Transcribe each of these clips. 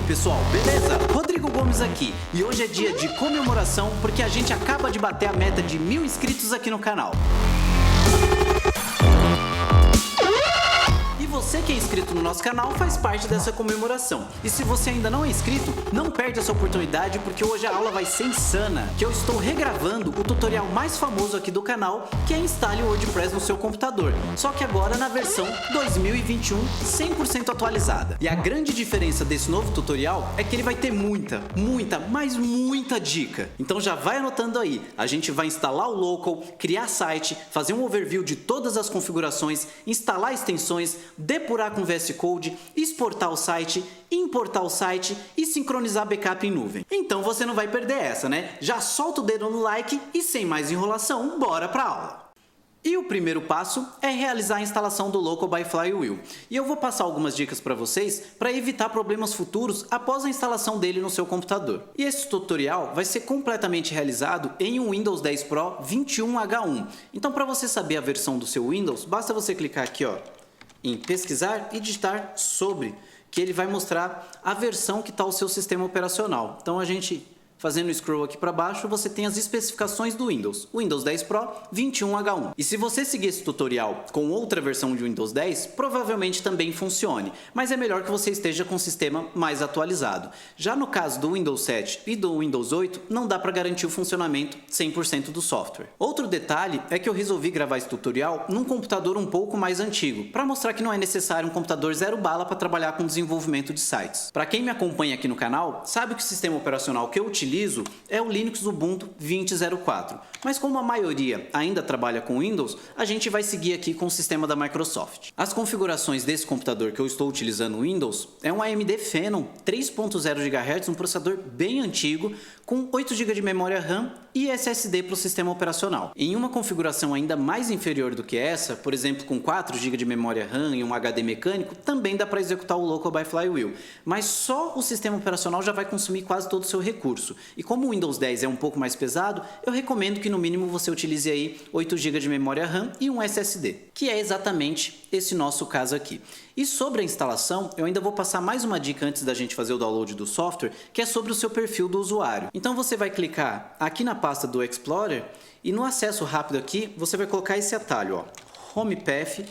pessoal, beleza? Rodrigo Gomes aqui, e hoje é dia de comemoração porque a gente acaba de bater a meta de 1000 inscritos aqui no canal. Você que é inscrito no nosso canal faz parte dessa comemoração. E se você ainda não é inscrito, não perde essa oportunidade porque hoje a aula vai ser insana. Que eu estou regravando o tutorial mais famoso aqui do canal, que é instale o WordPress no seu computador. Só que agora na versão 2021 100% atualizada. E a grande diferença desse novo tutorial é que ele vai ter muita, mas muita dica. Então já vai anotando aí. A gente vai instalar o local, criar site, fazer um overview de todas as configurações, instalar extensões, depurar com VS Code, exportar o site, importar o site e sincronizar backup em nuvem. Então você não vai perder essa, né? Já solta o dedo no like e sem mais enrolação, bora pra aula! E o primeiro passo é realizar a instalação do Local by Flywheel. E eu vou passar algumas dicas para vocês para evitar problemas futuros após a instalação dele no seu computador. E esse tutorial vai ser completamente realizado em um Windows 10 Pro 21H1. Então para você saber a versão do seu Windows, basta você clicar aqui, ó, em pesquisar e digitar sobre, que ele vai mostrar a versão que está o seu sistema operacional. Então a gente fazendo scroll aqui para baixo, você tem as especificações do Windows, o Windows 10 Pro 21H1. E se você seguir esse tutorial com outra versão de Windows 10, provavelmente também funcione, mas é melhor que você esteja com o sistema mais atualizado. Já no caso do Windows 7 e do Windows 8, não dá para garantir o funcionamento 100% do software. Outro detalhe é que eu resolvi gravar esse tutorial num computador um pouco mais antigo, para mostrar que não é necessário um computador zero bala para trabalhar com desenvolvimento de sites. Para quem me acompanha aqui no canal, sabe que o sistema operacional que eu utilizo é o Linux Ubuntu 20.04, mas como a maioria ainda trabalha com Windows, a gente vai seguir aqui com o sistema da Microsoft. As configurações desse computador que eu estou utilizando no Windows é um AMD Phenom 3.0 GHz, um processador bem antigo, com 8 GB de memória RAM e SSD para o sistema operacional. Em uma configuração ainda mais inferior do que essa, por exemplo com 4 GB de memória RAM e um HD mecânico, também dá para executar o Local by Flywheel, mas só o sistema operacional já vai consumir quase todo o seu recurso. E como o Windows 10 é um pouco mais pesado, eu recomendo que no mínimo você utilize aí 8 GB de memória RAM e um SSD, que é exatamente esse nosso caso aqui. E sobre a instalação, eu ainda vou passar mais uma dica antes da gente fazer o download do software, que é sobre o seu perfil do usuário. Então você vai clicar aqui na pasta do Explorer e no acesso rápido aqui, você vai colocar esse atalho, ó, Home Path,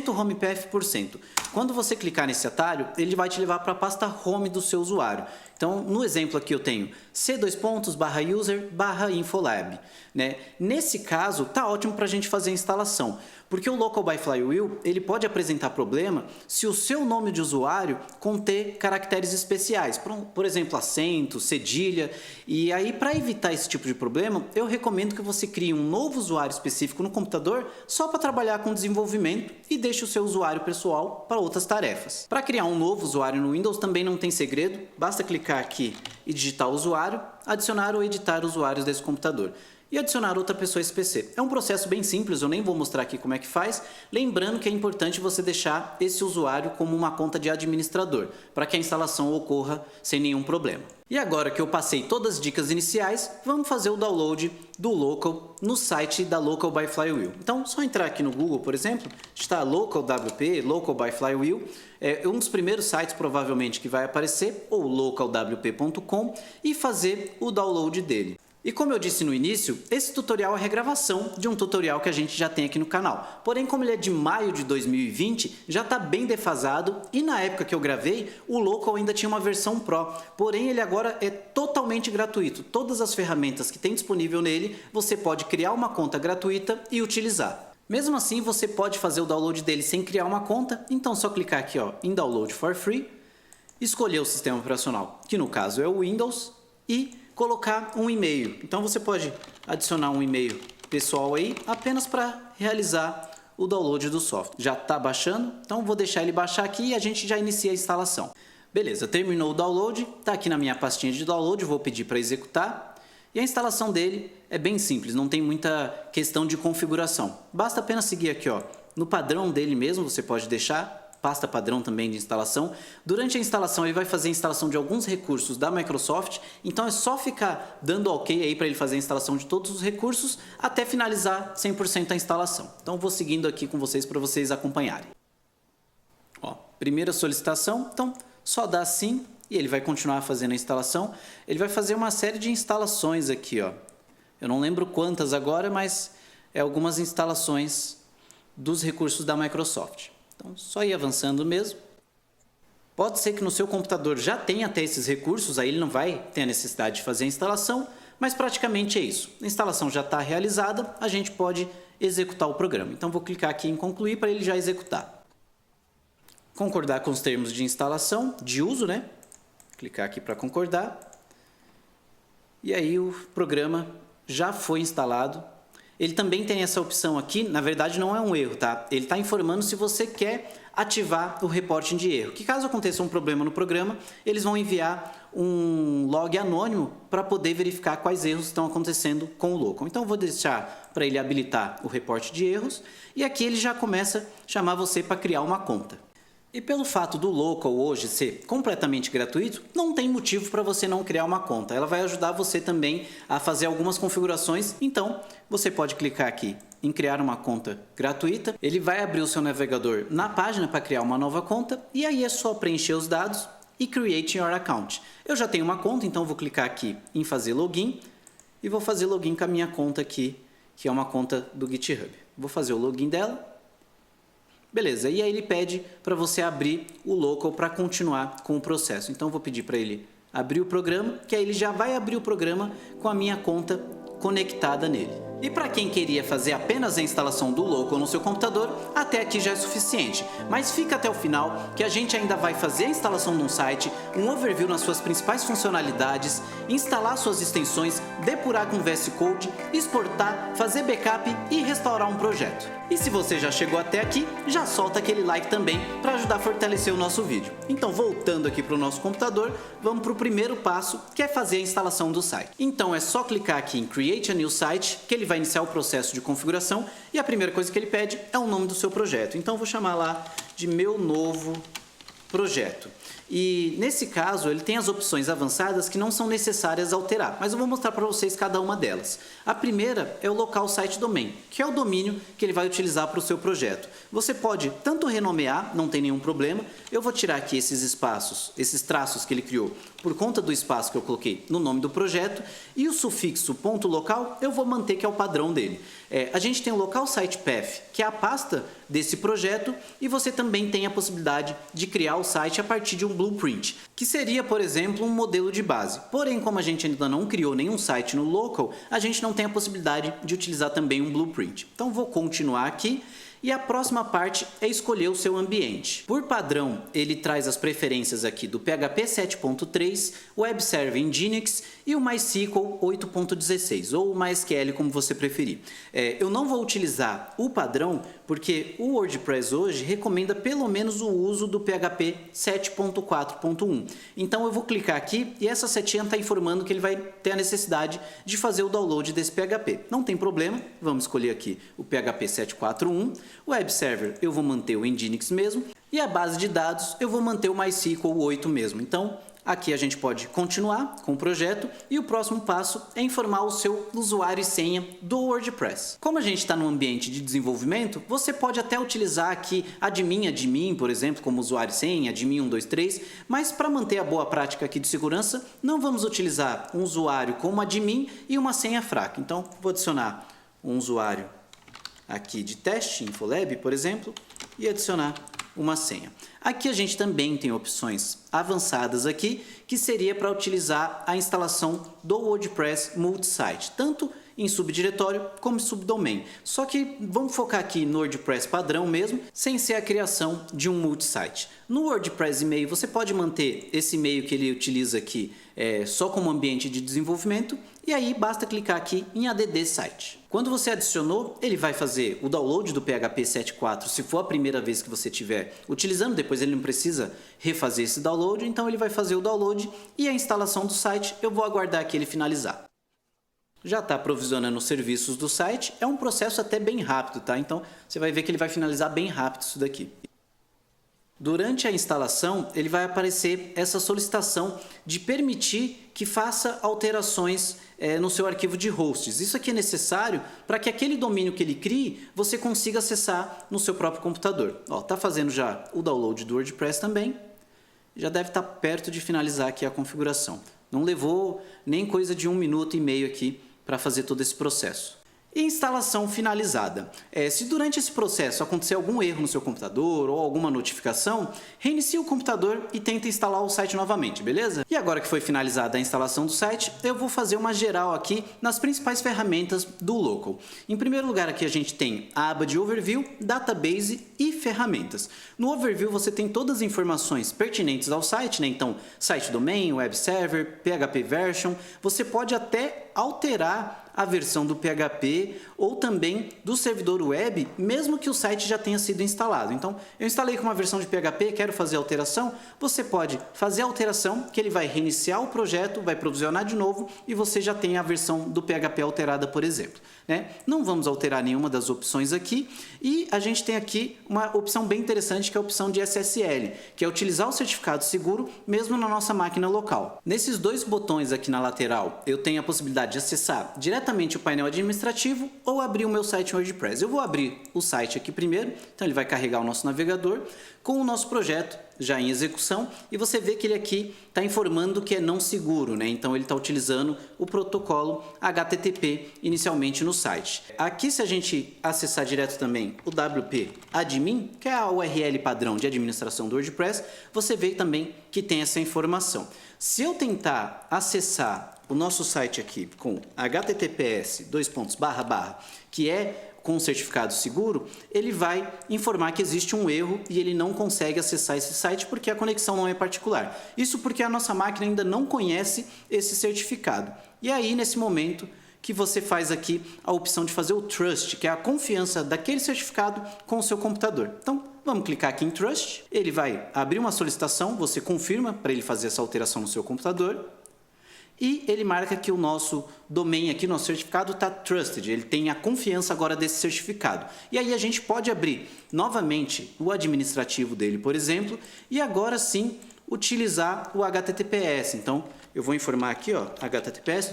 Home Path %. Quando você clicar nesse atalho, ele vai te levar para a pasta Home do seu usuário. Então, no exemplo aqui eu tenho c:/user/infolab. Né? Nesse caso, tá ótimo para a gente fazer a instalação, porque o Local by Flywheel ele pode apresentar problema se o seu nome de usuário conter caracteres especiais, por exemplo, acento, cedilha. E aí, para evitar esse tipo de problema, eu recomendo que você crie um novo usuário específico no computador só para trabalhar com desenvolvimento e deixe o seu usuário pessoal para outras tarefas. Para criar um novo usuário no Windows também não tem segredo, basta clicar aqui e digitar usuário, adicionar ou editar usuários desse computador e adicionar outra pessoa a esse PC. É um processo bem simples, eu nem vou mostrar aqui como é que faz, lembrando que é importante você deixar esse usuário como uma conta de administrador, para que a instalação ocorra sem nenhum problema. E agora que eu passei todas as dicas iniciais, vamos fazer o download do Local no site da Local by Flywheel. Então, só entrar aqui no Google, por exemplo, está Local WP, Local by Flywheel, é um dos primeiros sites provavelmente que vai aparecer, ou localwp.com, e fazer o download dele. E como eu disse no início, esse tutorial é regravação de um tutorial que a gente já tem aqui no canal. Porém, como ele é de maio de 2020, já está bem defasado e na época que eu gravei, o Local ainda tinha uma versão Pro. Porém, ele agora é totalmente gratuito. Todas as ferramentas que tem disponível nele, você pode criar uma conta gratuita e utilizar. Mesmo assim, você pode fazer o download dele sem criar uma conta, então é só clicar aqui ó, em Download for Free, escolher o sistema operacional, que no caso é o Windows, e colocar um e-mail. Então você pode adicionar um e-mail pessoal aí apenas para realizar o download do software. Já está baixando, então vou deixar ele baixar aqui e a gente já inicia a instalação. Beleza, terminou o download, está aqui na minha pastinha de download, vou pedir para executar. E a instalação dele é bem simples, não tem muita questão de configuração. Basta apenas seguir aqui ó, no padrão dele mesmo, você pode deixar pasta padrão também de instalação. Durante a instalação ele vai fazer a instalação de alguns recursos da Microsoft, então é só ficar dando OK aí para ele fazer a instalação de todos os recursos até finalizar 100% a instalação. Então vou seguindo aqui com vocês para vocês acompanharem. Ó, primeira solicitação, então só dá sim e ele vai continuar fazendo a instalação. Ele vai fazer uma série de instalações aqui, ó. Eu não lembro quantas agora, mas é algumas instalações dos recursos da Microsoft. Então, só ir avançando mesmo. Pode ser que no seu computador já tenha até esses recursos, aí ele não vai ter a necessidade de fazer a instalação, mas praticamente é isso. A instalação já está realizada, a gente pode executar o programa. Então, vou clicar aqui em concluir para ele já executar. Concordar com os termos de instalação, de uso, né? Clicar aqui para concordar. E aí o programa já foi instalado. Ele também tem essa opção aqui, na verdade não é um erro, tá? Ele está informando se você quer ativar o reporting de erro. Que caso aconteça um problema no programa, eles vão enviar um log anônimo para poder verificar quais erros estão acontecendo com o local. Então, eu vou deixar para ele habilitar o reporte de erros e aqui ele já começa a chamar você para criar uma conta. E pelo fato do local hoje ser completamente gratuito, não tem motivo para você não criar uma conta. Ela vai ajudar você também a fazer algumas configurações. Então, você pode clicar aqui em criar uma conta gratuita. Ele vai abrir o seu navegador na página para criar uma nova conta. E aí é só preencher os dados e create your account. Eu já tenho uma conta, então vou clicar aqui em fazer login. E vou fazer login com a minha conta aqui, que é uma conta do GitHub. Vou fazer o login dela. Beleza, e aí ele pede para você abrir o local para continuar com o processo. Então, eu vou pedir para ele abrir o programa, que aí ele já vai abrir o programa com a minha conta conectada nele. E para quem queria fazer apenas a instalação do local no seu computador, até aqui já é suficiente. Mas fica até o final que a gente ainda vai fazer a instalação de um site, um overview nas suas principais funcionalidades, instalar suas extensões, depurar com VS Code, exportar, fazer backup e restaurar um projeto. E se você já chegou até aqui, já solta aquele like também para ajudar a fortalecer o nosso vídeo. Então, voltando aqui para o nosso computador, vamos para o primeiro passo, que é fazer a instalação do site. Então, é só clicar aqui em Create a New Site, que ele vai iniciar o processo de configuração e a primeira coisa que ele pede é o nome do seu projeto. Então, eu vou chamar lá de Meu Novo Projeto. E nesse caso, ele tem as opções avançadas que não são necessárias alterar, mas eu vou mostrar para vocês cada uma delas. A primeira é o local site domain, que é o domínio que ele vai utilizar para o seu projeto. Você pode tanto renomear, não tem nenhum problema. Eu vou tirar aqui esses espaços, esses traços que ele criou, por conta do espaço que eu coloquei no nome do projeto, e o sufixo .local eu vou manter, que é o padrão dele. A gente tem o local site path, que é a pasta desse projeto, e você também tem a possibilidade de criar o site a partir de um blueprint, que seria, por exemplo, um modelo de base. Porém, como a gente ainda não criou nenhum site no local, a gente não tem a possibilidade de utilizar também um blueprint. Então, vou continuar aqui. E a próxima parte é escolher o seu ambiente. Por padrão, ele traz as preferências aqui do PHP 7.3, Web Server Nginx e o MySQL 8.16, ou o MySQL, como você preferir. Eu não vou utilizar o padrão, porque o WordPress hoje recomenda pelo menos o uso do PHP 7.4.1. Então, eu vou clicar aqui e essa setinha está informando que ele vai ter a necessidade de fazer o download desse PHP. Não tem problema, vamos escolher aqui o PHP 7.4.1. O Web Server eu vou manter o Nginx mesmo e a base de dados eu vou manter o MySQL 8 mesmo. Então, aqui a gente pode continuar com o projeto e o próximo passo é informar o seu usuário e senha do WordPress. Como a gente está no ambiente de desenvolvimento, você pode até utilizar aqui admin, por exemplo, como usuário e senha, admin 123, mas para manter a boa prática aqui de segurança, não vamos utilizar um usuário como admin e uma senha fraca. Então, vou adicionar um usuário aqui de teste, Infolab, por exemplo, e adicionar uma senha. Aqui a gente também tem opções avançadas aqui, que seria para utilizar a instalação do WordPress multisite, tanto em subdiretório como em subdomain. Só que vamos focar aqui no WordPress padrão mesmo, sem ser a criação de um multisite. No WordPress e-mail, você pode manter esse e-mail que ele utiliza aqui só como ambiente de desenvolvimento, e aí basta clicar aqui em add site. Quando você adicionou, ele vai fazer o download do PHP 7.4, se for a primeira vez que você estiver utilizando, depois ele não precisa refazer esse download, então ele vai fazer o download e a instalação do site, eu vou aguardar aqui ele finalizar. Já está provisionando os serviços do site, é um processo até bem rápido, tá? Então, você vai ver que ele vai finalizar bem rápido isso daqui. Durante a instalação, ele vai aparecer essa solicitação de permitir que faça alterações no seu arquivo de hosts. Isso aqui é necessário para que aquele domínio que ele crie, você consiga acessar no seu próprio computador. Está fazendo já o download do WordPress também. já deve estar perto de finalizar aqui a configuração. Não levou nem coisa de 1 minuto e meio aqui para fazer todo esse processo. E instalação finalizada. Se durante esse processo acontecer algum erro no seu computador ou alguma notificação, reinicie o computador e tenta instalar o site novamente, beleza? E agora que foi finalizada a instalação do site, eu vou fazer uma geral aqui nas principais ferramentas do Local. Em primeiro lugar aqui a gente tem a aba de Overview, Database e Ferramentas. No Overview você tem todas as informações pertinentes ao site, né? Então, site domain, web server, PHP version, você pode até alterar a versão do PHP ou também do servidor web, mesmo que o site já tenha sido instalado. Então, eu instalei com uma versão de PHP, quero fazer alteração, você pode fazer a alteração, que ele vai reiniciar o projeto, vai provisionar de novo e você já tem a versão do PHP alterada, por exemplo. Né? Não vamos alterar nenhuma das opções aqui e a gente tem aqui uma opção bem interessante que é a opção de SSL, que é utilizar o certificado seguro mesmo na nossa máquina local. Nesses dois botões aqui na lateral, eu tenho a possibilidade de acessar diretamente o painel administrativo ou abrir o meu site WordPress. Eu vou abrir o site aqui primeiro, então ele vai carregar o nosso navegador com o nosso projeto já em execução e você vê que ele aqui está informando que é não seguro, né? Então ele está utilizando o protocolo HTTP inicialmente no site. Aqui, se a gente acessar direto também o WP Admin, que é a URL padrão de administração do WordPress, você vê também que tem essa informação. Se eu tentar acessar o nosso site aqui com https que é com um certificado seguro, ele vai informar que existe um erro e ele não consegue acessar esse site porque a conexão não é particular. Isso porque a nossa máquina ainda não conhece esse certificado. E aí, nesse momento, que você faz aqui a opção de fazer o Trust, que é a confiança daquele certificado com o seu computador. Então, vamos clicar aqui em Trust. Ele vai abrir uma solicitação, você confirma para ele fazer essa alteração no seu computador. E ele marca que o nosso domain aqui, nosso certificado está trusted, ele tem a confiança agora desse certificado. E aí a gente pode abrir novamente o administrativo dele, por exemplo, e agora sim utilizar o HTTPS. Então, eu vou informar aqui, ó, https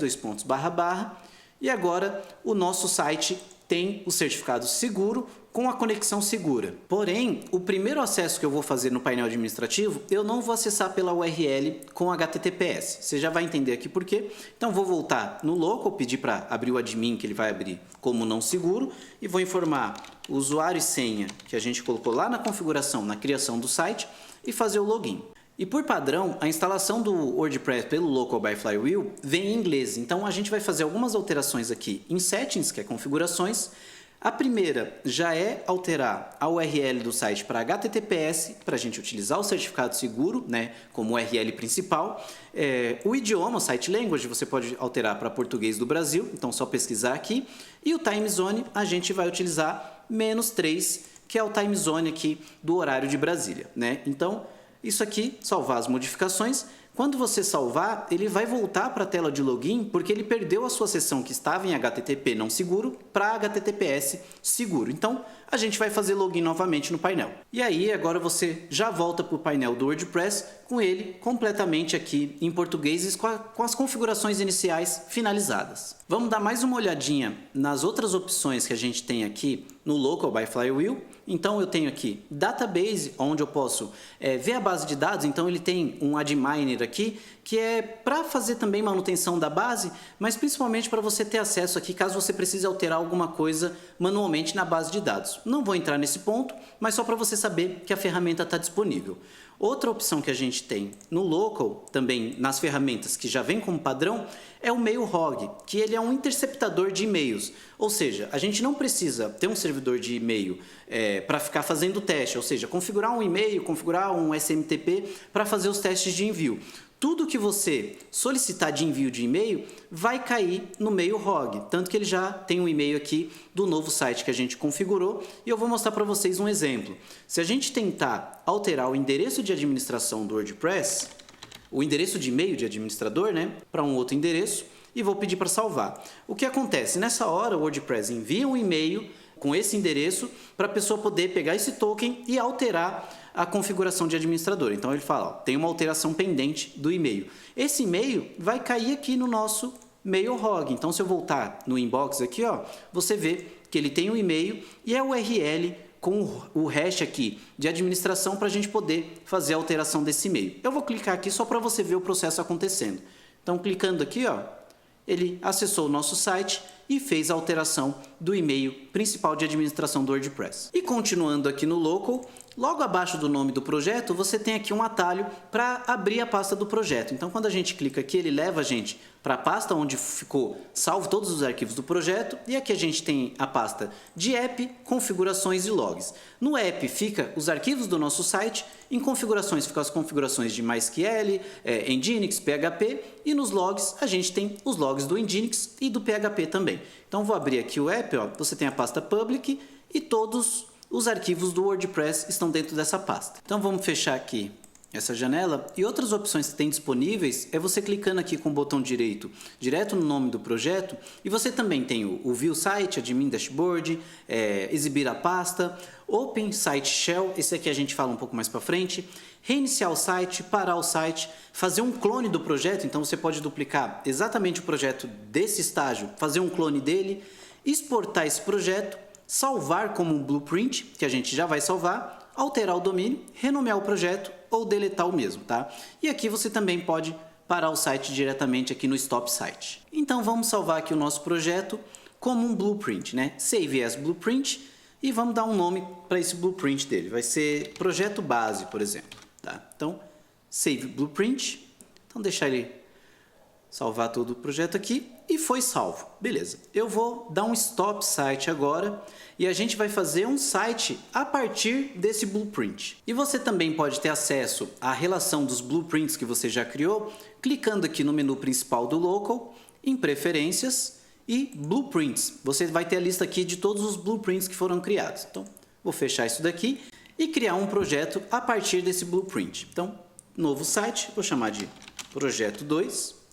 e agora o nosso site tem o certificado seguro com a conexão segura. Porém, o primeiro acesso que eu vou fazer no painel administrativo, eu não vou acessar pela URL com HTTPS. Você já vai entender aqui por quê. Então, vou voltar no local, pedir para abrir o admin, que ele vai abrir como não seguro, e vou informar o usuário e senha que a gente colocou lá na configuração, na criação do site, e fazer o login. E por padrão, a instalação do WordPress pelo Local by Flywheel vem em inglês. Então, a gente vai fazer algumas alterações aqui em Settings, que é configurações. A primeira já é alterar a URL do site para HTTPS, para a gente utilizar o certificado seguro, né, como URL principal. O idioma, o site language, você pode alterar para português do Brasil, então só pesquisar aqui. E o time zone, a gente vai utilizar -3, que é o time zone aqui do horário de Brasília, né? Então, isso aqui, salvar as modificações. Quando você salvar, ele vai voltar para a tela de login porque ele perdeu a sua sessão que estava em HTTP não seguro para HTTPS seguro. Então, a gente vai fazer login novamente no painel. E aí, agora você já volta para o painel do WordPress com ele completamente aqui em português e com as configurações iniciais finalizadas. Vamos dar mais uma olhadinha nas outras opções que a gente tem aqui no Local by Flywheel. Então, eu tenho aqui Database, onde eu posso ver a base de dados. Então, ele tem um adminer aqui, que é para fazer também manutenção da base, mas principalmente para você ter acesso aqui, caso você precise alterar alguma coisa manualmente na base de dados. Não vou entrar nesse ponto, mas só para você saber que a ferramenta está disponível. Outra opção que a gente tem no Local, também nas ferramentas que já vem como padrão, é o Mailhog, que ele é um interceptador de e-mails. Ou seja, a gente não precisa ter um servidor de e-mail para ficar fazendo teste, ou seja, configurar um e-mail, configurar um SMTP para fazer os testes de envio. Tudo que você solicitar de envio de e-mail vai cair no Mailhog, tanto que ele já tem um e-mail aqui do novo site que a gente configurou e eu vou mostrar para vocês um exemplo. Se a gente tentar alterar o endereço de administração do WordPress, o endereço de e-mail de administrador, né, para um outro endereço e vou pedir para salvar. O que acontece? Nessa hora o WordPress envia um e-mail com esse endereço para a pessoa poder pegar esse token e alterar a configuração de administrador. Então ele fala, ó, tem uma alteração pendente do e-mail. Esse e-mail vai cair aqui no nosso Mailhog. Então se eu voltar no inbox aqui, ó, você vê que ele tem um e-mail e a URL com o hash aqui de administração para a gente poder fazer a alteração desse e-mail. Eu vou clicar aqui só para você ver o processo acontecendo. Então, clicando aqui, ó, ele acessou o nosso site e fez a alteração do e-mail principal de administração do WordPress. E continuando aqui no Local, logo abaixo do nome do projeto, você tem aqui um atalho para abrir a pasta do projeto. Então, quando a gente clica aqui, ele leva a gente para a pasta onde ficou salvo todos os arquivos do projeto. E aqui a gente tem a pasta de app, configurações e logs. No app fica os arquivos do nosso site, em configurações ficam as configurações de MySQL, Nginx, PHP, e nos logs a gente tem os logs do Nginx e do PHP também. Então, vou abrir aqui o app, ó, você tem a pasta public e todos os arquivos do WordPress estão dentro dessa pasta. Então, vamos fechar aqui essa janela, e outras opções que tem disponíveis é você clicando aqui com o botão direito direto no nome do projeto, e você também tem o View Site, Admin Dashboard, exibir a pasta, Open Site Shell, esse aqui a gente fala um pouco mais para frente, reiniciar o site, parar o site, fazer um clone do projeto, então você pode duplicar exatamente o projeto desse estágio, fazer um clone dele, exportar esse projeto, salvar como um blueprint, que a gente já vai salvar, alterar o domínio, renomear o projeto ou deletar o mesmo, tá? E aqui você também pode parar o site diretamente aqui no Stop Site. Então vamos salvar aqui o nosso projeto como um blueprint, né? Save as blueprint, e vamos dar um nome para esse blueprint dele. Vai ser projeto base, por exemplo, tá? Então, save blueprint. Então deixar ele salvar todo o projeto aqui e foi salvo. Beleza. Eu vou dar um Stop Site agora e a gente vai fazer um site a partir desse blueprint. E você também pode ter acesso à relação dos blueprints que você já criou, clicando aqui no menu principal do Local, em Preferências e Blueprints. Você vai ter a lista aqui de todos os blueprints que foram criados. Então, vou fechar isso daqui e criar um projeto a partir desse blueprint. Então, novo site, vou chamar de Projeto 2.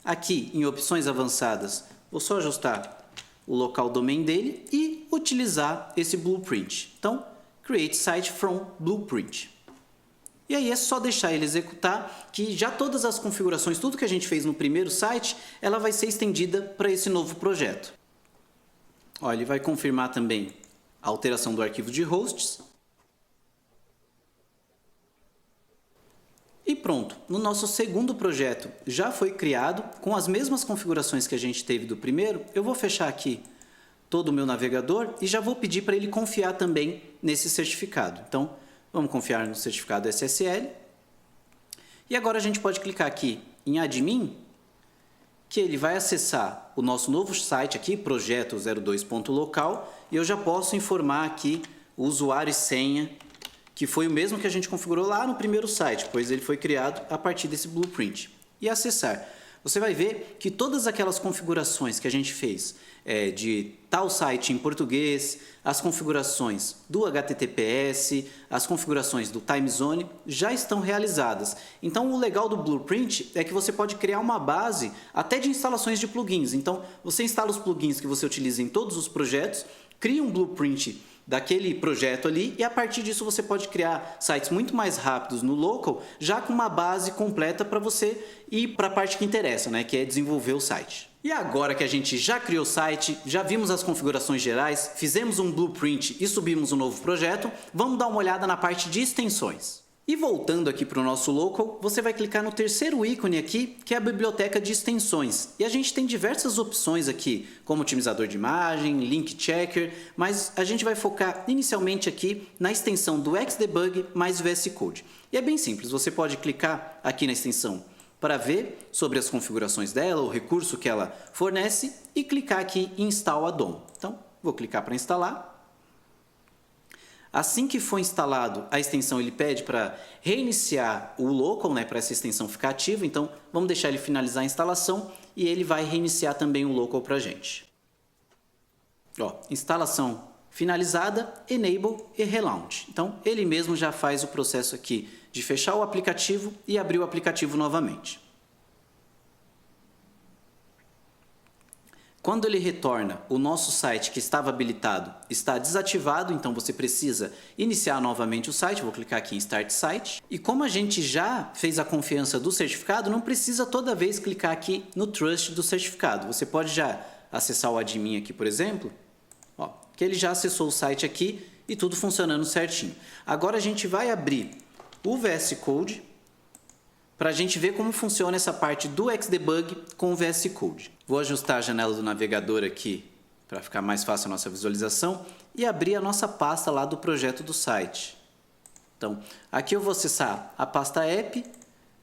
Aqui, em opções avançadas, vou só ajustar o local domain dele e utilizar esse blueprint. Então, create site from blueprint. E aí é só deixar ele executar, que já todas as configurações, tudo que a gente fez no primeiro site, ela vai ser estendida para esse novo projeto. Ó, ele vai confirmar também a alteração do arquivo de hosts. E pronto, no nosso segundo projeto já foi criado, com as mesmas configurações que a gente teve do primeiro. Eu vou fechar aqui todo o meu navegador e já vou pedir para ele confiar também nesse certificado. Então, vamos confiar no certificado SSL. E agora a gente pode clicar aqui em Admin, que ele vai acessar o nosso novo site aqui, projeto02.local, e eu já posso informar aqui o usuário e senha, que foi o mesmo que a gente configurou lá no primeiro site, pois ele foi criado a partir desse blueprint. E acessar. Você vai ver que todas aquelas configurações que a gente fez de tal site em português, as configurações do HTTPS, as configurações do time zone já estão realizadas. Então, o legal do blueprint é que você pode criar uma base até de instalações de plugins. Então, você instala os plugins que você utiliza em todos os projetos, cria um blueprint daquele projeto ali, e a partir disso você pode criar sites muito mais rápidos no local, já com uma base completa para você ir para a parte que interessa, né, que é desenvolver o site. E agora que a gente já criou o site, já vimos as configurações gerais, fizemos um blueprint e subimos um novo projeto, vamos dar uma olhada na parte de extensões. E voltando aqui para o nosso local, você vai clicar no terceiro ícone aqui, que é a biblioteca de extensões. E a gente tem diversas opções aqui, como otimizador de imagem, link checker, mas a gente vai focar inicialmente aqui na extensão do Xdebug mais VS Code. E é bem simples, você pode clicar aqui na extensão para ver sobre as configurações dela, o recurso que ela fornece, e clicar aqui em Install Add-on. Então, vou clicar para instalar. Assim que for instalado a extensão, ele pede para reiniciar o local, né, para essa extensão ficar ativa. Então, vamos deixar ele finalizar a instalação e ele vai reiniciar também o local para a gente. Ó, instalação finalizada, Enable e Relaunch. Então, ele mesmo já faz o processo aqui de fechar o aplicativo e abrir o aplicativo novamente. Quando ele retorna, o nosso site que estava habilitado está desativado, então você precisa iniciar novamente o site. Vou clicar aqui em Start Site. E como a gente já fez a confiança do certificado, não precisa toda vez clicar aqui no Trust do certificado. Você pode já acessar o admin aqui, por exemplo, ó, que ele já acessou o site aqui e tudo funcionando certinho. Agora a gente vai abrir o VS Code para a gente ver como funciona essa parte do Xdebug com o VS Code. Vou ajustar a janela do navegador aqui para ficar mais fácil a nossa visualização e abrir a nossa pasta lá do projeto do site. Então, aqui eu vou acessar a pasta app,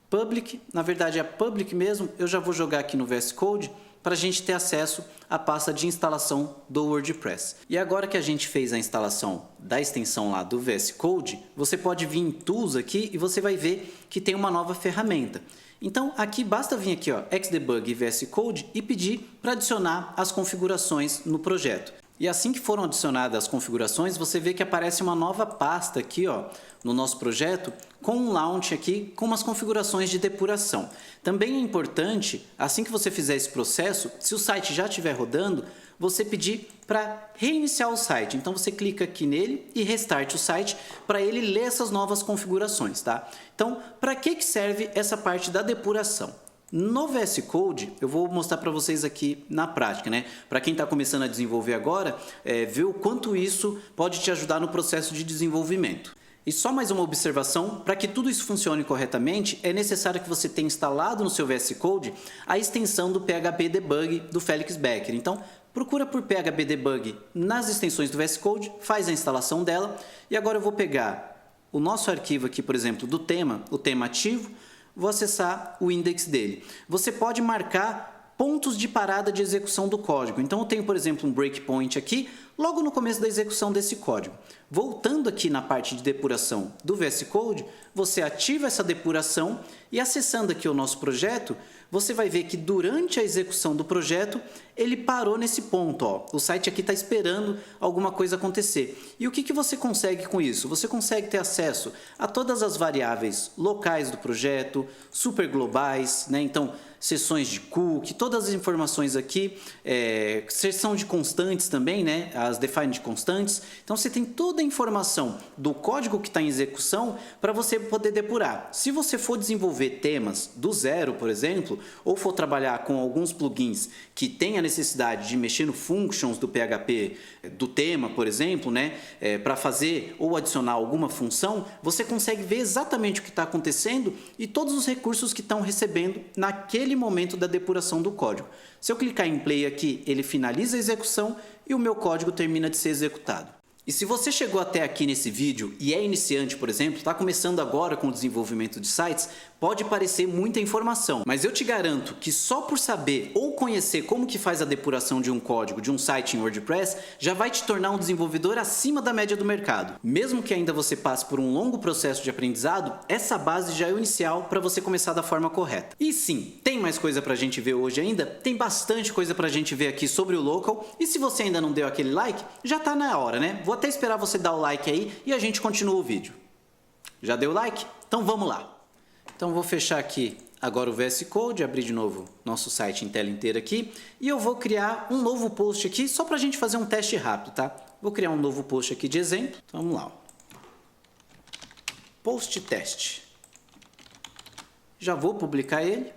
public, na verdade é public mesmo, eu já vou jogar aqui no VS Code para a gente ter acesso à pasta de instalação do WordPress. E agora que a gente fez a instalação da extensão lá do VS Code, você pode vir em Tools aqui e você vai ver que tem uma nova ferramenta. Então aqui basta vir aqui, ó, Xdebug e VS Code e pedir para adicionar as configurações no projeto. E assim que foram adicionadas as configurações, você vê que aparece uma nova pasta aqui, ó, no nosso projeto, com um launch aqui, com umas configurações de depuração. Também é importante, assim que você fizer esse processo, se o site já estiver rodando, você pedir para reiniciar o site. Então você clica aqui nele e restart o site para ele ler essas novas configurações, tá? Então, para que serve essa parte da depuração? No VS Code, eu vou mostrar para vocês aqui na prática, né? Para quem está começando a desenvolver agora, ver o quanto isso pode te ajudar no processo de desenvolvimento. E só mais uma observação, para que tudo isso funcione corretamente, é necessário que você tenha instalado no seu VS Code a extensão do PHP Debug do Felix Becker. Então, procura por PHP Debug nas extensões do VS Code, faz a instalação dela, e agora eu vou pegar o nosso arquivo aqui, por exemplo, do tema, o tema ativo, vou acessar o index dele. Você pode marcar pontos de parada de execução do código. Então eu tenho, por exemplo, um breakpoint aqui, logo no começo da execução desse código. Voltando aqui na parte de depuração do VS Code, você ativa essa depuração e acessando aqui o nosso projeto, você vai ver que durante a execução do projeto, ele parou nesse ponto. Ó. O site aqui está esperando alguma coisa acontecer. E o que você consegue com isso? Você consegue ter acesso a todas as variáveis locais do projeto, super globais, né? Então, seções de cookie, todas as informações aqui, seção de constantes também, né? As defined constantes. Então, você tem toda a informação do código que está em execução para você poder depurar. Se você for desenvolver temas do zero, por exemplo, ou for trabalhar com alguns plugins que têm a necessidade de mexer no functions do PHP do tema, por exemplo, né, para fazer ou adicionar alguma função, você consegue ver exatamente o que está acontecendo e todos os recursos que estão recebendo naquele momento da depuração do código. Se eu clicar em play aqui, ele finaliza a execução e o meu código termina de ser executado. E se você chegou até aqui nesse vídeo e é iniciante, por exemplo, está começando agora com o desenvolvimento de sites, pode parecer muita informação, mas eu te garanto que só por saber ou conhecer como que faz a depuração de um código de um site em WordPress, já vai te tornar um desenvolvedor acima da média do mercado. Mesmo que ainda você passe por um longo processo de aprendizado, essa base já é o inicial para você começar da forma correta. E sim, tem mais coisa para a gente ver hoje ainda? Tem bastante coisa para a gente ver aqui sobre o Local, e se você ainda não deu aquele like, já está na hora, né? Vou até esperar você dar o like aí e a gente continua o vídeo. Já deu like? Então vamos lá! Então vou fechar aqui agora o VS Code, abrir de novo nosso site em tela inteira aqui e eu vou criar um novo post aqui só para a gente fazer um teste rápido, tá? Vou criar um novo post aqui de exemplo, então vamos lá. Post teste. Já vou publicar ele.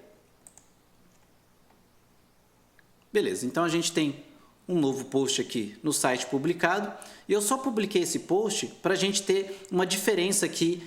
Beleza, então a gente tem um novo post aqui no site publicado e eu só publiquei esse post para a gente ter uma diferença aqui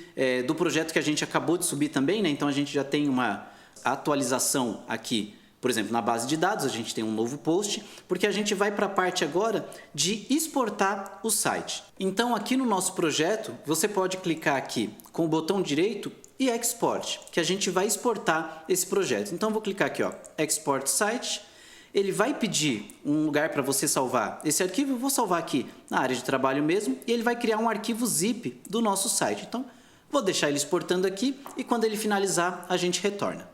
do projeto que a gente acabou de subir também, né? Então a gente já tem uma atualização aqui, por exemplo, na base de dados a gente tem um novo post, porque a gente vai para a parte agora de exportar o site. Então aqui no nosso projeto você pode clicar aqui com o botão direito e Export, que a gente vai exportar esse projeto. Então vou clicar aqui, ó, Export Site. Ele vai pedir um lugar para você salvar esse arquivo, eu vou salvar aqui na área de trabalho mesmo, e ele vai criar um arquivo zip do nosso site. Então, vou deixar ele exportando aqui e quando ele finalizar, a gente retorna.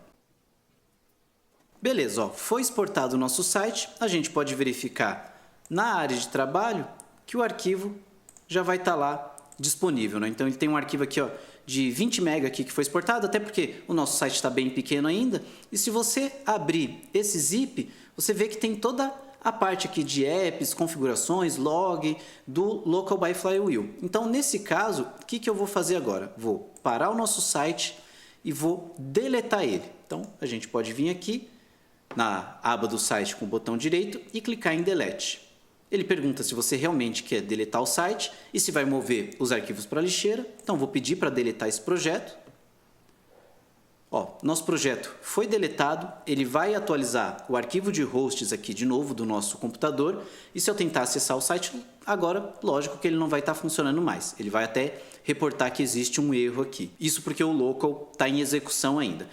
Beleza, ó, foi exportado o nosso site, a gente pode verificar na área de trabalho que o arquivo já vai estar lá disponível, né? Então, ele tem um arquivo aqui, ó, de 20 MB aqui que foi exportado, até porque o nosso site está bem pequeno ainda, e se você abrir esse zip, você vê que tem toda a parte aqui de apps, configurações, log do Local by Flywheel. Então, nesse caso, o que eu vou fazer agora? Vou parar o nosso site e vou deletar ele. Então, a gente pode vir aqui na aba do site com o botão direito e clicar em Delete. Ele pergunta se você realmente quer deletar o site e se vai mover os arquivos para a lixeira. Então, vou pedir para deletar esse projeto. Ó, nosso projeto foi deletado, ele vai atualizar o arquivo de hosts aqui de novo do nosso computador. E se eu tentar acessar o site, agora, lógico que ele não vai estar funcionando mais. Ele vai até reportar que existe um erro aqui. Isso porque o local está em execução ainda.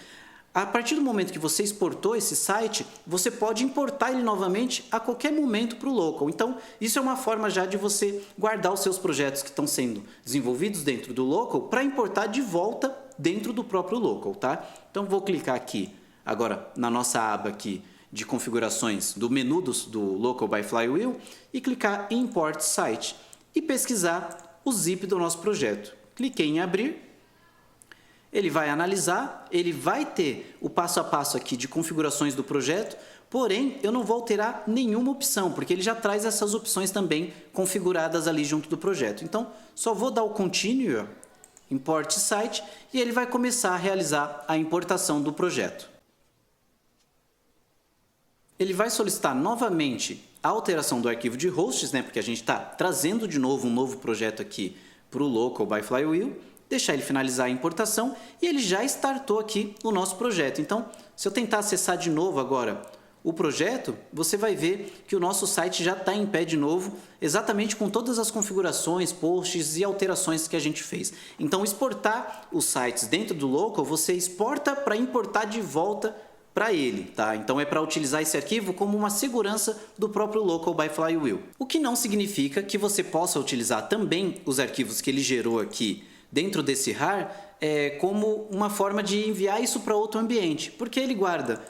A partir do momento que você exportou esse site, você pode importar ele novamente a qualquer momento para o local. Então, isso é uma forma já de você guardar os seus projetos que estão sendo desenvolvidos dentro do local para importar de volta dentro do próprio local, tá? Então, vou clicar aqui agora na nossa aba aqui de configurações do menu do Local by Flywheel e clicar em Import Site e pesquisar o zip do nosso projeto. Cliquei em abrir. Ele vai analisar, ele vai ter o passo a passo aqui de configurações do projeto, porém eu não vou alterar nenhuma opção, porque ele já traz essas opções também configuradas ali junto do projeto. Então, só vou dar o Continue, Import Site, e ele vai começar a realizar a importação do projeto. Ele vai solicitar novamente a alteração do arquivo de hosts, né, porque a gente está trazendo de novo um novo projeto aqui para o Local by Flywheel. Deixar ele finalizar a importação e ele já startou aqui o nosso projeto. Então, se eu tentar acessar de novo agora o projeto, você vai ver que o nosso site já está em pé de novo, exatamente com todas as configurações, posts e alterações que a gente fez. Então, exportar os sites dentro do local, você exporta para importar de volta para ele, tá? Então, é para utilizar esse arquivo como uma segurança do próprio Local by Flywheel. O que não significa que você possa utilizar também os arquivos que ele gerou aqui dentro desse RAR como uma forma de enviar isso para outro ambiente, porque ele guarda,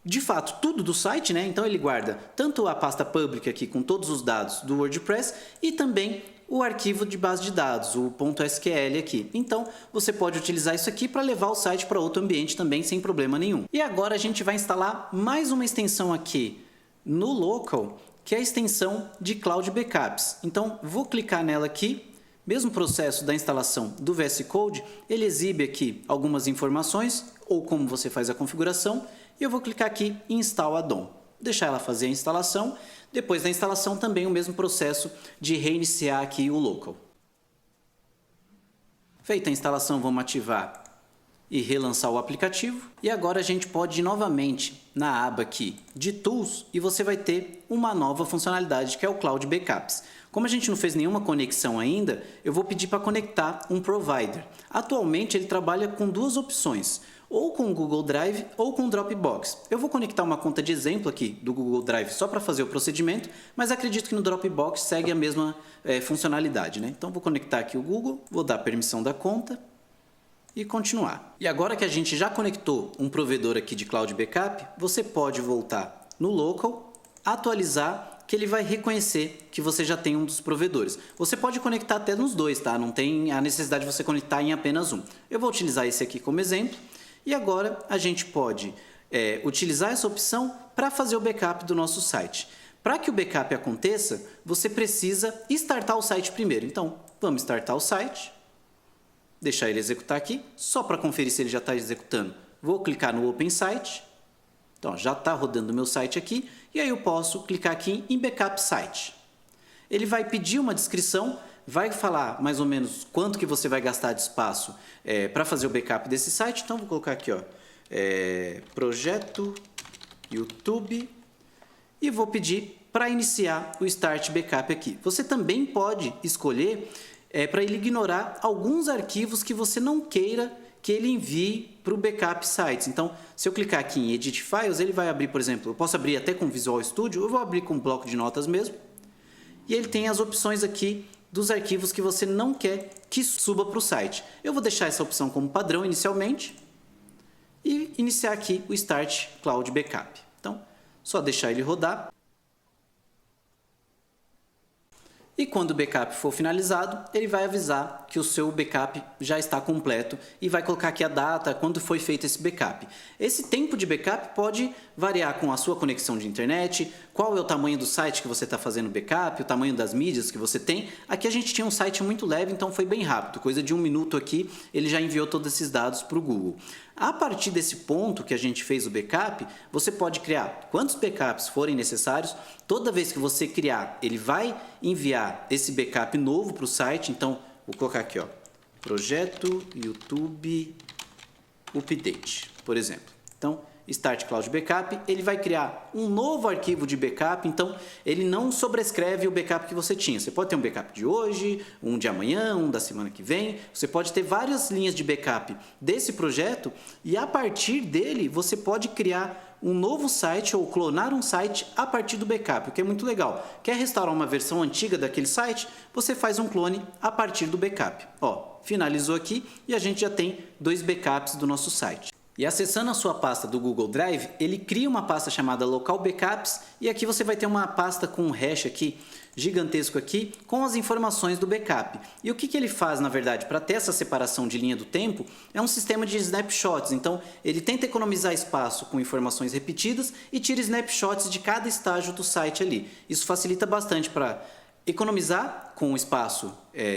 de fato, tudo do site, né? Então ele guarda tanto a pasta public aqui com todos os dados do WordPress e também o arquivo de base de dados, o .sql aqui. Então você pode utilizar isso aqui para levar o site para outro ambiente também sem problema nenhum. E agora a gente vai instalar mais uma extensão aqui no local, que é a extensão de Cloud Backups. Então vou clicar nela aqui. Mesmo processo da instalação do VS Code, ele exibe aqui algumas informações, ou como você faz a configuração, e eu vou clicar aqui em Install Add-on. Deixar ela fazer a instalação, depois da instalação também o mesmo processo de reiniciar aqui o local. Feita a instalação, vamos ativar e relançar o aplicativo. E agora a gente pode ir novamente na aba aqui de Tools e você vai ter uma nova funcionalidade que é o Cloud Backups. Como a gente não fez nenhuma conexão ainda, eu vou pedir para conectar um provider. Atualmente ele trabalha com duas opções, ou com o Google Drive ou com o Dropbox. Eu vou conectar uma conta de exemplo aqui do Google Drive só para fazer o procedimento, mas acredito que no Dropbox segue a mesma funcionalidade, né? Então vou conectar aqui o Google, vou dar permissão da conta e continuar. E agora que a gente já conectou um provedor aqui de Cloud Backup, você pode voltar no Local, atualizar, que ele vai reconhecer que você já tem um dos provedores. Você pode conectar até nos dois, tá? Não tem a necessidade de você conectar em apenas um. Eu vou utilizar esse aqui como exemplo. E agora a gente pode utilizar essa opção para fazer o backup do nosso site. Para que o backup aconteça, você precisa startar o site primeiro. Então, vamos startar o site. Deixar ele executar aqui. Só para conferir se ele já está executando, vou clicar no Open Site. Então, já está rodando o meu site aqui, e aí eu posso clicar aqui em Backup Site. Ele vai pedir uma descrição, vai falar mais ou menos quanto que você vai gastar de espaço para fazer o backup desse site. Então, vou colocar aqui, ó, Projeto YouTube, e vou pedir para iniciar o Start Backup aqui. Você também pode escolher para ele ignorar alguns arquivos que você não queira que ele envie para o Backup Sites. Então, se eu clicar aqui em Edit Files, ele vai abrir, por exemplo, eu posso abrir até com Visual Studio, eu vou abrir com um bloco de notas mesmo, e ele tem as opções aqui dos arquivos que você não quer que suba para o site. Eu vou deixar essa opção como padrão inicialmente e iniciar aqui o Start Cloud Backup. Então, só deixar ele rodar. E quando o backup for finalizado, ele vai avisar que o seu backup já está completo e vai colocar aqui a data, quando foi feito esse backup. Esse tempo de backup pode variar com a sua conexão de internet, qual é o tamanho do site que você está fazendo backup, o tamanho das mídias que você tem. Aqui a gente tinha um site muito leve, então foi bem rápido, coisa de 1 minuto aqui, ele já enviou todos esses dados para o Google. A partir desse ponto que a gente fez o backup, você pode criar quantos backups forem necessários. Toda vez que você criar, ele vai enviar esse backup novo para o site. Então, vou colocar aqui, ó, projeto YouTube Update, por exemplo. Então, Start Cloud Backup, ele vai criar um novo arquivo de backup, então ele não sobrescreve o backup que você tinha. Você pode ter um backup de hoje, um de amanhã, um da semana que vem. Você pode ter várias linhas de backup desse projeto e a partir dele você pode criar um novo site ou clonar um site a partir do backup, o que é muito legal. Quer restaurar uma versão antiga daquele site? Você faz um clone a partir do backup. Ó, finalizou aqui e a gente já tem 2 backups do nosso site. E acessando a sua pasta do Google Drive, ele cria uma pasta chamada Local Backups e aqui você vai ter uma pasta com um hash aqui, gigantesco aqui, com as informações do backup. E o que ele faz, na verdade, para ter essa separação de linha do tempo, é um sistema de snapshots. Então, ele tenta economizar espaço com informações repetidas e tira snapshots de cada estágio do site ali. Isso facilita bastante para economizar com o espaço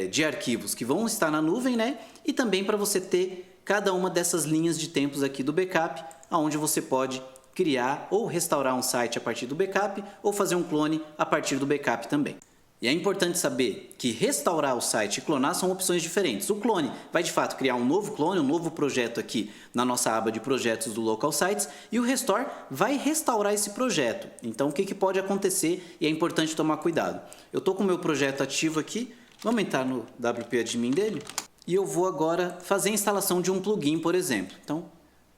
de arquivos que vão estar na nuvem, né? E também para você ter cada uma dessas linhas de tempos aqui do backup, onde você pode criar ou restaurar um site a partir do backup ou fazer um clone a partir do backup também. E é importante saber que restaurar o site e clonar são opções diferentes. O clone vai de fato criar um novo clone, um novo projeto aqui na nossa aba de projetos do Local Sites e o Restore vai restaurar esse projeto. Então o que pode acontecer e é importante tomar cuidado. Eu estou com o meu projeto ativo aqui, vamos entrar no WP Admin dele. E eu vou agora fazer a instalação de um plugin, por exemplo. Então,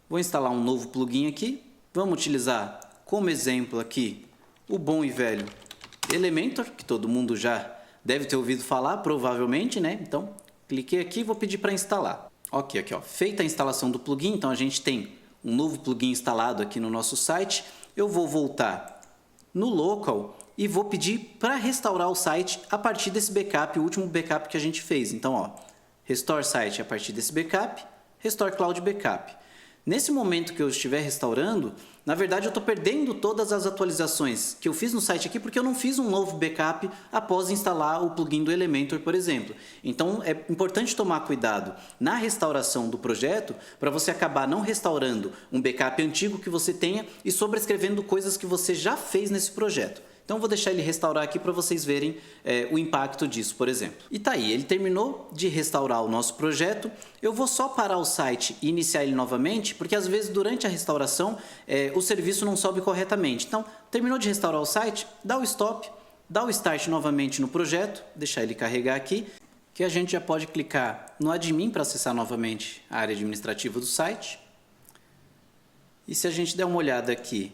vou instalar um novo plugin aqui. Vamos utilizar como exemplo aqui o bom e velho Elementor, que todo mundo já deve ter ouvido falar, provavelmente, né? Então, cliquei aqui e vou pedir para instalar. Ok, aqui ó, feita a instalação do plugin, então a gente tem um novo plugin instalado aqui no nosso site. Eu vou voltar no Local e vou pedir para restaurar o site a partir desse backup, o último backup que a gente fez. Então, ó, Restore Site a partir desse backup, Restore Cloud Backup. Nesse momento que eu estiver restaurando, na verdade eu estou perdendo todas as atualizações que eu fiz no site aqui porque eu não fiz um novo backup após instalar o plugin do Elementor, por exemplo. Então é importante tomar cuidado na restauração do projeto para você acabar não restaurando um backup antigo que você tenha e sobrescrevendo coisas que você já fez nesse projeto. Então vou deixar ele restaurar aqui para vocês verem o impacto disso, por exemplo. E tá aí, ele terminou de restaurar o nosso projeto. Eu vou só parar o site e iniciar ele novamente, porque às vezes durante a restauração o serviço não sobe corretamente. Então, terminou de restaurar o site, dá o stop, dá o start novamente no projeto, deixar ele carregar aqui, que a gente já pode clicar no admin para acessar novamente a área administrativa do site. E se a gente der uma olhada aqui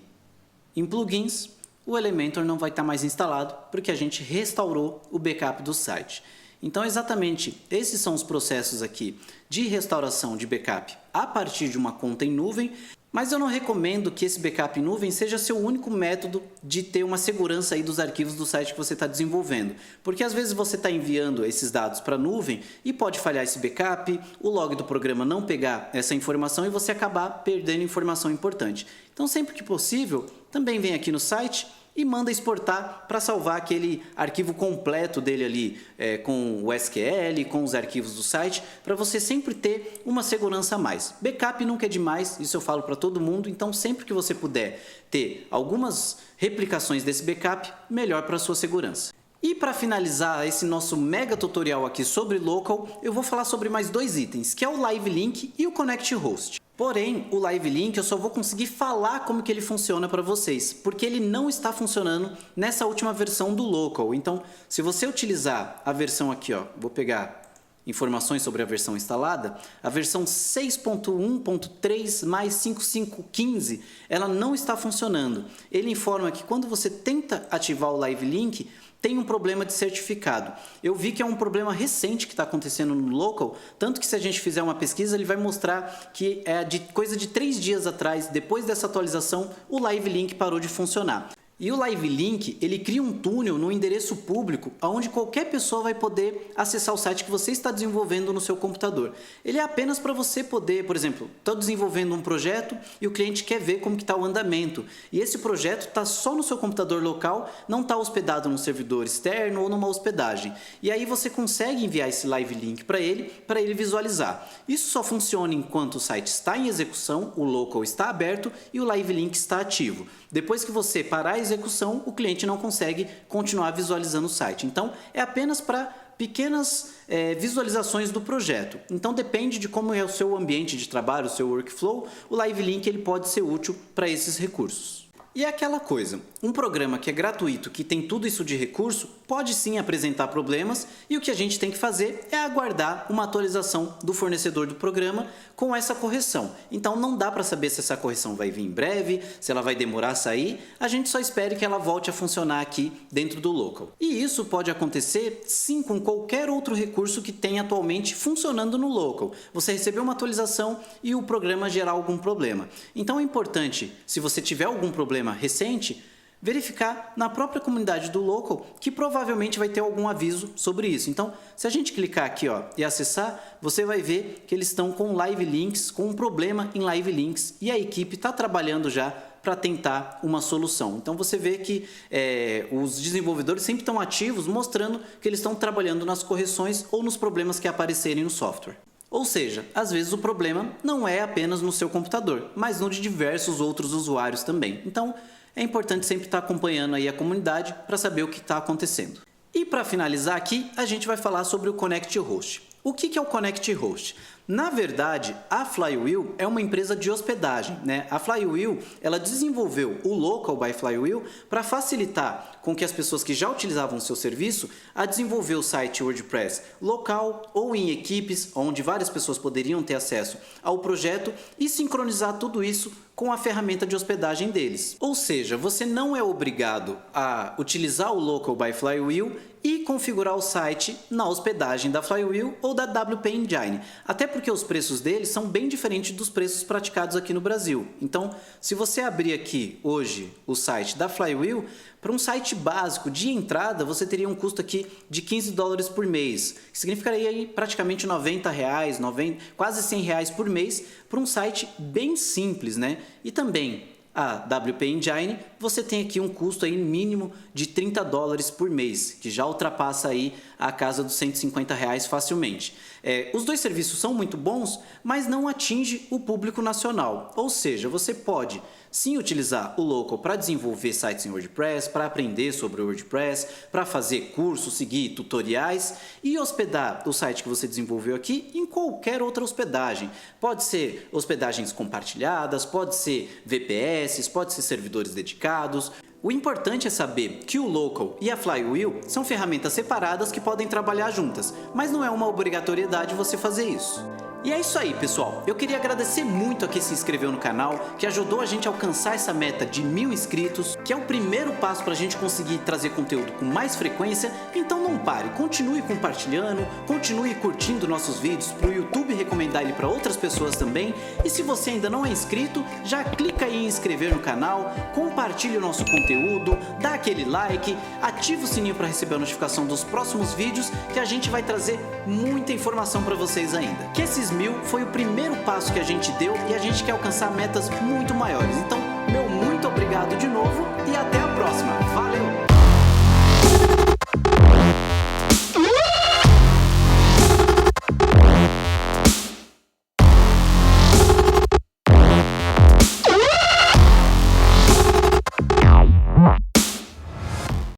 em plugins, o Elementor não vai estar mais instalado porque a gente restaurou o backup do site. Então, exatamente esses são os processos aqui de restauração de backup a partir de uma conta em nuvem, mas eu não recomendo que esse backup em nuvem seja seu único método de ter uma segurança aí dos arquivos do site que você está desenvolvendo. Porque às vezes você está enviando esses dados para a nuvem e pode falhar esse backup, o log do programa não pegar essa informação e você acabar perdendo informação importante. Então, sempre que possível, também vem aqui no site e manda exportar para salvar aquele arquivo completo dele ali, com o SQL, com os arquivos do site, para você sempre ter uma segurança a mais. Backup nunca é demais, isso eu falo para todo mundo, então sempre que você puder ter algumas replicações desse backup, melhor para a sua segurança. E para finalizar esse nosso mega tutorial aqui sobre Local, eu vou falar sobre mais 2 itens, que é o Live Link e o Connect Host. Porém, o Live Link eu só vou conseguir falar como que ele funciona para vocês, porque ele não está funcionando nessa última versão do Local. Então, se você utilizar a versão aqui, ó, vou pegar informações sobre a versão instalada, a versão 6.1.3 mais 5515, ela não está funcionando. Ele informa que quando você tenta ativar o Live Link, tem um problema de certificado. Eu vi que é um problema recente que está acontecendo no Local, tanto que se a gente fizer uma pesquisa, ele vai mostrar que coisa de 3 dias atrás, depois dessa atualização, o Live Link parou de funcionar. E o Live Link, ele cria um túnel no endereço público onde qualquer pessoa vai poder acessar o site que você está desenvolvendo no seu computador. Ele é apenas para você poder, por exemplo, estou desenvolvendo um projeto e o cliente quer ver como está o andamento. E esse projeto está só no seu computador local, não está hospedado num servidor externo ou numa hospedagem. E aí você consegue enviar esse Live Link para ele visualizar. Isso só funciona enquanto o site está em execução, o local está aberto e o Live Link está ativo. Depois que você parar a execução, o cliente não consegue continuar visualizando o site. Então, é apenas para pequenas visualizações do projeto. Então, depende de como é o seu ambiente de trabalho, o seu workflow, o Live Link ele pode ser útil para esses recursos. E é aquela coisa, um programa que é gratuito, que tem tudo isso de recurso, pode sim apresentar problemas e o que a gente tem que fazer é aguardar uma atualização do fornecedor do programa com essa correção. Então não dá para saber se essa correção vai vir em breve, se ela vai demorar a sair, a gente só espera que ela volte a funcionar aqui dentro do local. E isso pode acontecer sim com qualquer outro recurso que tem atualmente funcionando no local. Você recebeu uma atualização e o programa gerar algum problema. Então é importante, se você tiver algum problema recente, verificar na própria comunidade do local que provavelmente vai ter algum aviso sobre isso. Então, se a gente clicar aqui e acessar, você vai ver que eles estão com live links, com um problema em live links e a equipe está trabalhando já para tentar uma solução. Então você vê que os desenvolvedores sempre estão ativos mostrando que eles estão trabalhando nas correções ou nos problemas que aparecerem no software. Ou seja, às vezes o problema não é apenas no seu computador, mas no de diversos outros usuários também. Então, é importante sempre estar acompanhando aí a comunidade para saber o que está acontecendo. E para finalizar aqui, a gente vai falar sobre o Connect Host. O que é o Connect Host? Na verdade, a Flywheel é uma empresa de hospedagem, né? A Flywheel, ela desenvolveu o Local by Flywheel para facilitar com que as pessoas que já utilizavam o seu serviço a desenvolver o site WordPress local ou em equipes, onde várias pessoas poderiam ter acesso ao projeto e sincronizar tudo isso com a ferramenta de hospedagem deles. Ou seja, você não é obrigado a utilizar o Local by Flywheel e configurar o site na hospedagem da Flywheel ou da WP Engine. Até porque os preços deles são bem diferentes dos preços praticados aqui no Brasil. Então, se você abrir aqui hoje o site da Flywheel, para um site básico de entrada, você teria um custo aqui de $15 por mês, que significaria aí praticamente R$90, quase R$100 por mês, para um site bem simples, né? E também a WP Engine, você tem aqui um custo aí mínimo de $30 por mês, que já ultrapassa aí a casa dos R$150 facilmente. Os dois serviços são muito bons, mas não atinge o público nacional. Ou seja, você pode sim utilizar o Local para desenvolver sites em WordPress, para aprender sobre o WordPress, para fazer cursos, seguir tutoriais e hospedar o site que você desenvolveu aqui em qualquer outra hospedagem. Pode ser hospedagens compartilhadas, pode ser VPS, pode ser servidores dedicados. O importante é saber que o Local e a Flywheel são ferramentas separadas que podem trabalhar juntas, mas não é uma obrigatoriedade você fazer isso. E é isso aí, pessoal. Eu queria agradecer muito a quem se inscreveu no canal, que ajudou a gente a alcançar essa meta de 1000 inscritos, que é o primeiro passo para a gente conseguir trazer conteúdo com mais frequência. Então não pare, continue compartilhando, continue curtindo nossos vídeos para o YouTube recomendar ele para outras pessoas também. E se você ainda não é inscrito, já clica aí em inscrever no canal, compartilhe o nosso conteúdo, dá aquele like, ativa o sininho para receber a notificação dos próximos vídeos, que a gente vai trazer muita informação para vocês ainda. Que esses 1000 foi o primeiro passo que a gente deu e a gente quer alcançar metas muito maiores. Então, meu muito obrigado de novo